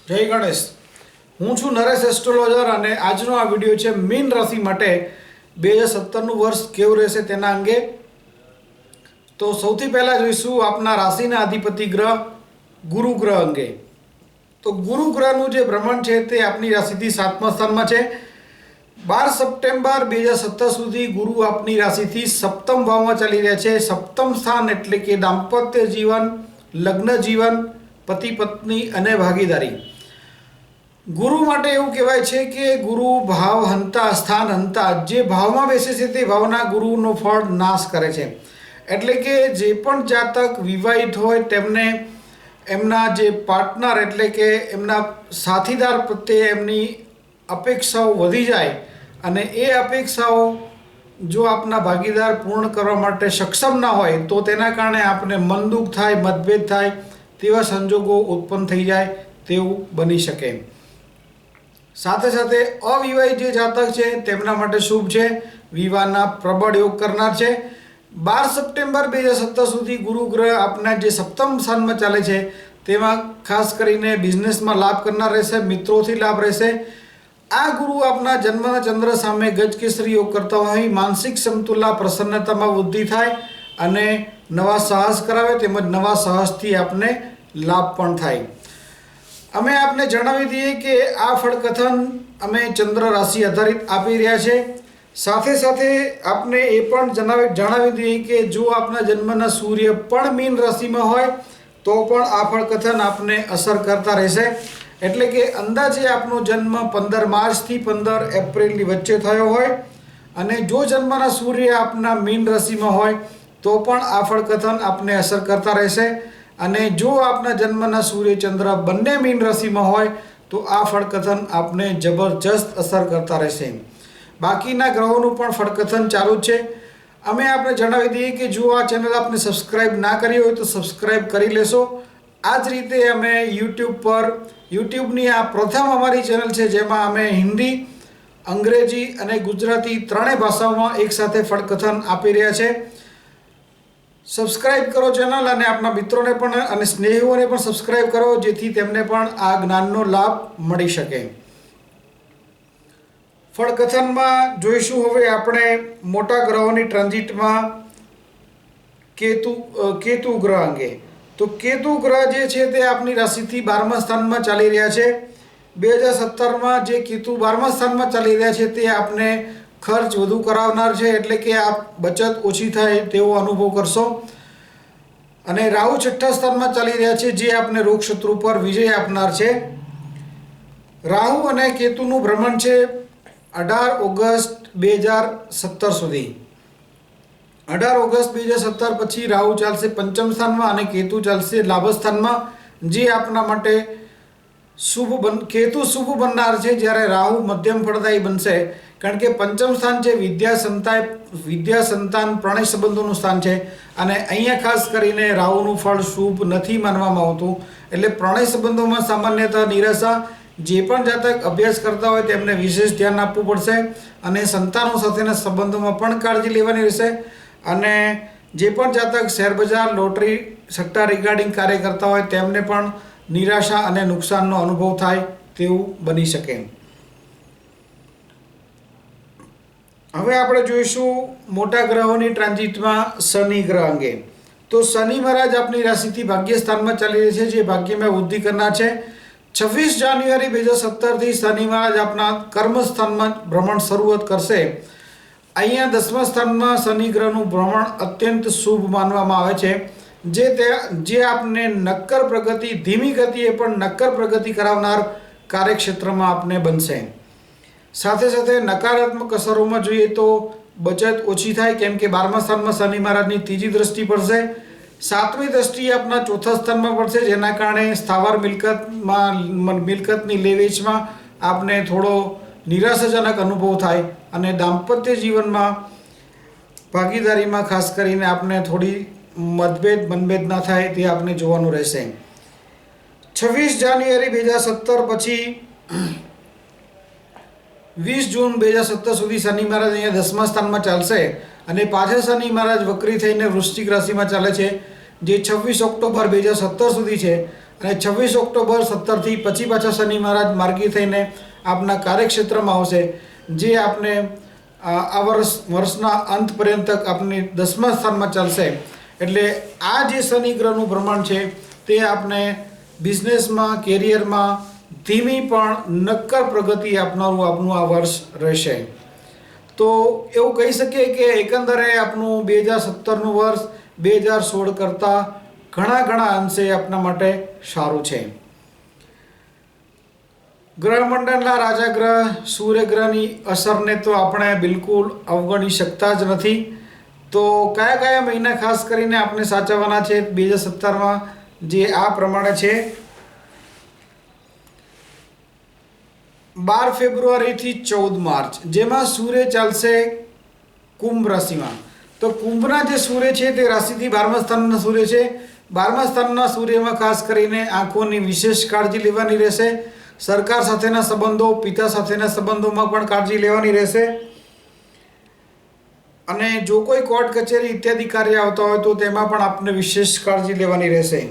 જય ગણેશ। હું છું નરેશ એસ્ટ્રોલોજર અને આજનો આ વિડીયો છે મીન રાશિ માટે 2017નું વર્ષ કેવું રહેશે તેના અંગે। તો સૌથી પહેલા જોઈશું આપના રાશિના અધિપતિ ગ્રહ ગુરુ ગ્રહ અંગે। તો ગુરુ ગ્રહનું જે ભ્રમણ છે તે આપની રાશિથી 7મા સ્થાનમાં છે। 12 સપ્ટેમ્બર 2017 સુધી ગુરુ આપની રાશિથી સપ્તમ ભાવમાં ચાલી રહ્યા છે। સપ્તમ સ્થાન એટલે કે દાંપત્ય જીવન, લગ્ન જીવન, પતિ પત્ની અને ભાગીદારી। ગુરુ માટે એવું કહેવાય છે કે ગુરુ ભાવ હંતા સ્થાન હંતા, જે ભાવમાં બેસે છે તે ભાવના ગુરુનો ફળ નાશ કરે છે। એટલે કે જે પણ જાતક વિવાહિત હોય તેમને એમના જે પાર્ટનર એટલે કે એમના સાથીદાર પ્રત્યે એમની અપેક્ષાઓ વધી જાય અને એ અપેક્ષાઓ જો આપના ભાગીદાર પૂર્ણ કરવા માટે સક્ષમ ના હોય તો તેના કારણે આપને મન દુઃખ થાય, મતભેદ થાય તેવા સંજોગો ઉત્પન્ન થઈ જાય તેવું બની શકે। સાથે સાથે અવિવાહિત જે જાતક છે તેમના માટે શુભ છે, વિવાહના પ્રબળ યોગ કરનાર છે। 12 સપ્ટેમ્બર 2017 સુધી ગુરુ ગ્રહ આપના જે સપ્તમ સ્થાનમાં ચાલે છે તેમાં ખાસ કરીને બિઝનેસમાં લાભ કરનાર રહેશે, મિત્રોથી લાભ રહેશે। આ ગુરુ આપના જન્મના ચંદ્ર સામે ગજકેસરી યોગ કરતા હોય માનસિક સમતુલા, પ્રસન્નતામાં વૃદ્ધિ થાય અને નવા સાહસ કરાવે તેમજ નવા સાહસથી આપને લાભ પણ થાય। અમે આપને જણાવી દઈએ કે આ ફળકથન અમે ચંદ્ર રાશિ આધારિત આપી રહ્યા છે। સાથે સાથે આપને એ પણ જણાવી દઈએ કે જો આપના જન્મના સૂર્ય પણ મીન રાશિમાં હોય તો પણ આ ફળકથન આપને અસર કરતા રહેશે। એટલે કે અંદાજે આપનો જન્મ 15 માર્ચથી 15 એપ્રિલની વચ્ચે થયો હોય અને જો જન્મના સૂર્ય આપના મીન રાશિમાં હોય તો પણ આ ફળકથન આપને અસર કરતા રહેશે। અને જો આપના જન્મના સૂર્ય ચંદ્ર બંને મીન રાશિમાં હોય તો આ ફળકથન આપને જબરજસ્ત અસર કરતા રહેશે। બાકીના ગ્રહોનું પણ ફળકથન ચાલુ જ છે। અમે આપને જણાવી દઈએ કે જો આ ચેનલ આપને સબસ્ક્રાઇબ ના કરી હોય તો સબસ્ક્રાઇબ કરી લેશો। આ જ રીતે અમે યુટ્યુબની આ પ્રથમ અમારી ચેનલ છે જેમાં અમે હિન્દી, અંગ્રેજી અને ગુજરાતી ત્રણેય ભાષાઓમાં એકસાથે ફળકથન આપી રહ્યા છે। સબસ્ક્રાઇબ કરો ચેનલ અને આપના મિત્રોને પણ અને સ્નેહીઓને પણ સબસ્ક્રાઇબ કરો જેથી તેમને પણ આ જ્ઞાનનો લાભ મળી શકે। ફળકથનમાં જોઈશું હવે આપણે મોટા ગ્રહોની ટ્રાન્ઝિટમાં કેતુ ગ્રહ અંગે। તો કેતુ ગ્રહ જે છે તે આપની રાશિથી 12મા સ્થાનમાં ચાલી રહ્યા છે। 2017માં જે કેતુ 12મા સ્થાનમાં ચાલી રહ્યા છે તે આપને ખર્ચ વધુ કરાવનાર છે, એટલે કે આપ બચત ઓછી થાય તેવો અનુભવ કરશો। અને રાહુ 6ઠ્ઠા સ્થાનમાં ચાલી રહ્યા છે જે આપને રોગ શત્રુ પર વિજય આપનાર છે। રાહુ અને કેતુનું ભ્રમણ છે 18 ઓગસ્ટ 2017 સુધી। 18 ઓગસ્ટ 2017 પછી રાહુ ચાલશે પંચમ સ્થાનમાં અને કેતુ ચાલશે લાભ સ્થાનમાં, જે આપના માટે કેતુ શુભ બનનાર છે જ્યારે રાહુ મધ્યમ ફળદાયી બનશે। કારણ કે પંચમ સ્થાન છે વિદ્યા સંતાન પ્રણય સંબંધોનું સ્થાન છે અને અહીંયા ખાસ કરીને રાહુનું ફળ શુભ નથી માનવામાં આવતું। એટલે પ્રણય સંબંધોમાં સામાન્યતઃ નિરાશા। જે પણ જાતક અભ્યાસ કરતા હોય તેમને વિશેષ ધ્યાન આપવું પડશે અને સંતાનો સાથેના સંબંધોમાં પણ કાળજી લેવાની રહેશે। અને જે પણ જાતક શેરબજાર, લોટરી, સટ્ટા રિગાર્ડિંગ કાર્ય કરતા હોય તેમને પણ નિરાશા અને નુકસાનનો અનુભવ થાય તેવું બની શકે। હવે આપણે જોઈશું મોટા ગ્રહોની ટ્રાન્ઝિટમાં શનિ ગ્રહ અંગે। તો શનિ મહારાજ આપની રાશિથી ભાગ્ય સ્થાનમાં ચાલી રહે છે જે ભાગ્યમાં વૃદ્ધિ કરનાર છે। 26 જાન્યુઆરી 2017થી શનિ મહારાજ આપના કર્મસ્થાનમાં ભ્રમણ શરૂઆત કરશે। અહીંયા 10મા સ્થાનમાં શનિ ગ્રહનું ભ્રમણ અત્યંત શુભ માનવામાં આવે છે, જે આપને નક્કર પ્રગતિ, ધીમી ગતિએ પણ નક્કર પ્રગતિ કરાવનાર કાર્યક્ષેત્રમાં આપને બનશે। સાથે સાથે નકારાત્મક અસરોમાં જોઈએ તો બચત ઓછી થાય, કેમ કે 12મા સ્થાનમાં શનિ મહારાજની ત્રીજી દ્રષ્ટિ પડશે। 7મી દ્રષ્ટિ આપના ચોથા સ્થાનમાં પડશે જેના કારણે સ્થાવર મિલકતની લેવેચમાં આપને થોડો નિરાશાજનક અનુભવ થાય અને દાંપત્ય જીવનમાં ભાગીદારીમાં ખાસ કરીને આપને થોડી મનભેદ ના થાય તે આપને જોવાનું રહેશે। 26 જાન્યુઆરી 2017 પછી 20 જૂન 2017 સુધી શનિ મહારાજ અહીંયા 10મા સ્થાનમાં ચાલશે અને પાછળ શનિ મહારાજ વક્રી થઈને વૃશ્ચિક રાશિમાં ચાલે છે જે 26 ઓક્ટોબર 2017 સુધી છે। અને 26 ઓક્ટોબર 17થી પછી પાછા શનિ મહારાજ માર્ગી થઈને આપના કાર્યક્ષેત્રમાં આવશે, જે આપને આ વર્ષના અંત પર્યંત આપની 10મા સ્થાનમાં ચાલશે. એટલે આ જે શનિ ગ્રહનું ભ્રમણ છે તે આપને બિઝનેસમાં, કેરિયરમાં ધીમી પણ નક્કર પ્રગતિ આપનારું આપનું આ વર્ષ રહેશે. તો એવું કહી શકીએ કે એકંદરે આપનું 2017નું વર્ષ 2016 કરતાં ઘણા અંશે આપના માટે સારું છે. ગ્રહમંડળના રાજા ગ્રહ સૂર્ય ગ્રહની અસરને તો આપણે બિલકુલ અવગણી શકતા જ નથી. તો કયા મહિના ખાસ કરીને આપણે સાચવવાના છે 2017માં, જે આ પ્રમાણે છે: 12 ફેબ્રુઆરીથી 14 માર્ચ, જેમાં સૂર્ય ચાલશે કુંભ રાશિમાં. તો કુંભના જે સૂર્ય છે તે રાશિથી 12મા સ્થાનના સૂર્ય છે. 12મા સ્થાનના સૂર્યમાં ખાસ કરીને આંખોની વિશેષ કાળજી લેવાની રહેશે. સરકાર સાથેના સંબંધો, પિતા સાથેના સંબંધોમાં પણ કાળજી લેવાની રહેશે. અને જો કોઈ કોર્ટ કચેરી ઇત્યાદિ કાર્ય આવતા હોય તો તેમાં પણ આપને વિશેષ કાળજી લેવાની રહેશે.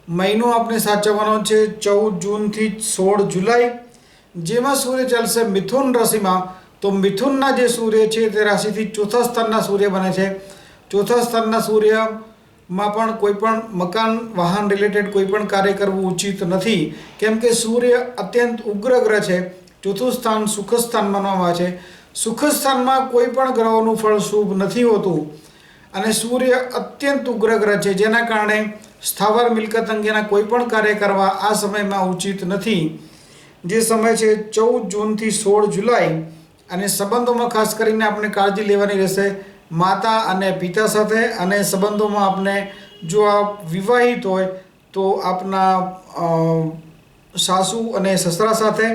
મહિનો આપણે સાચવવાનો છે 14 જૂનથી 16 જુલાઈ, જેમાં સૂર્ય ચાલશે મિથુન રાશિમાં. તો મિથુનના જે સૂર્ય છે તે રાશિથી 4થા સ્થાનના સૂર્ય બને છે. 4થા સ્થાનના સૂર્યમાં પણ કોઈ પણ મકાન, વાહન રિલેટેડ કોઈ પણ કાર્ય કરવું ઉચિત નથી, કેમ કે સૂર્ય અત્યંત ઉગ્ર ગ્રહ છે. 4થું સ્થાન સુખ સ્થાન માનવામાં આવે છે. સુખ સ્થાનમાં કોઈ પણ ગ્રહોનું ફળ શુભ નથી હોતું અને સૂર્ય અત્યંત ઉગ્ર ગ્રહ છે, જેના કારણે સ્થાવર મિલકત અંગેના કોઈ પણ કાર્ય કરવા આ સમયમાં ઉચિત નથી. જે સમય છે 14 જૂનથી 16 જુલાઈ. અને સંબંધોમાં ખાસ કરીને આપણે કાળજી લેવાની રહેશે માતા અને પિતા સાથે. અને સંબંધોમાં આપણે જો આપ વિવાહિત હોય તો આપના સાસુ અને સસરા સાથે,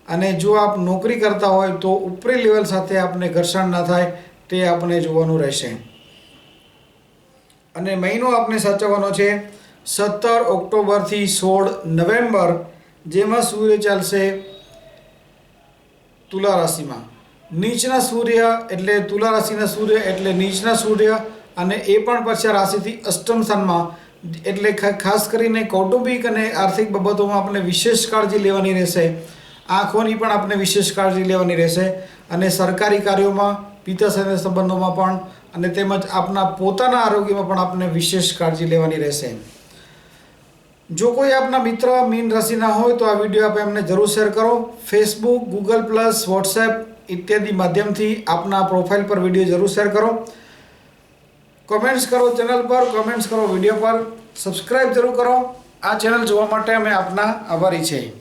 અને જો આપ નોકરી કરતા હોય તો ઉપરી લેવલ સાથે આપણે ઘર્ષણ ના થાય તે આપણે જોવાનું રહેશે. અને મહિનો આપણે સાચવવાનો છે 17 ઓક્ટોબરથી 16 નવેમ્બર, જેમાં સૂર્ય ચાલશે તુલા રાશિમાં. નીચના સૂર્ય એટલે તુલા રાશિના સૂર્ય એટલે નીચના સૂર્ય, અને એ પણ પાછા રાશિથી અષ્ટમ સ્થાનમાં. એટલે ખાસ કરીને કૌટુંબિક અને આર્થિક બાબતોમાં આપણે વિશેષ કાળજી લેવાની રહેશે. આંખોની પણ આપણે વિશેષ કાળજી લેવાની રહેશે. અને સરકારી કાર્યોમાં, પિતા સાથે સંબંધોમાં પણ, અને તેમજ આપના પોતાના આરોગ્યમાં પણ આપણે વિશેષ કાળજી લેવાની રહેશે. જો કોઈ આપના મિત્ર મીન રાશિના હોય તો આ વિડીયો આપ એમને જરૂર શેર કરો. ફેસબુક, ગૂગલ પ્લસ, વોટ્સએપ ઇત્યાદિ માધ્યમથી આપના પ્રોફાઇલ પર વિડીયો જરૂર શેર કરો. કમેન્ટ્સ કરો ચેનલ પર, કમેન્ટ્સ કરો વિડીયો પર, સબસ્ક્રાઈબ જરૂર કરો. આ ચેનલ જોવા માટે અમે આપના આભારી છીએ.